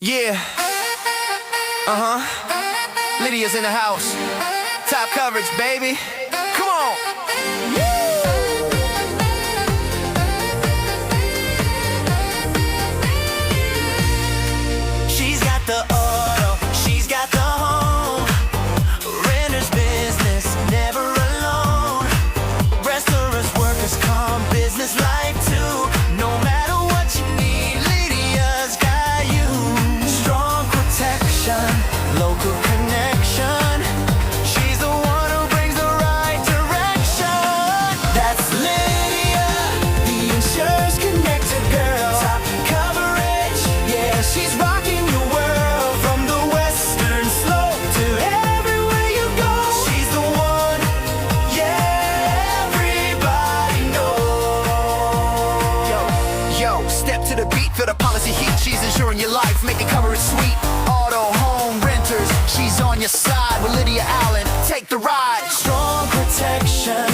Yeah. Lydia's in the house. Top coverage, baby. Come on. She's got the auto, she's got the home. Renter's business, never alone. Restaurants, workers' comp, business life too. No matter what you need, Lydia's got you. Strong protection, local connection. She's the one who brings the right direction. That's Lydia, the insurance connected girl. Top coverage, yeah, she's rocking your world. From the western slope to everywhere you go. She's the one, yeah, everybody knows. Yo, step to the beat, feel the policy heat. She's insuring your life, making coverage sweet. Auto, home, renters, she's on your side with Lydia Allen. Take the ride. Strong protection,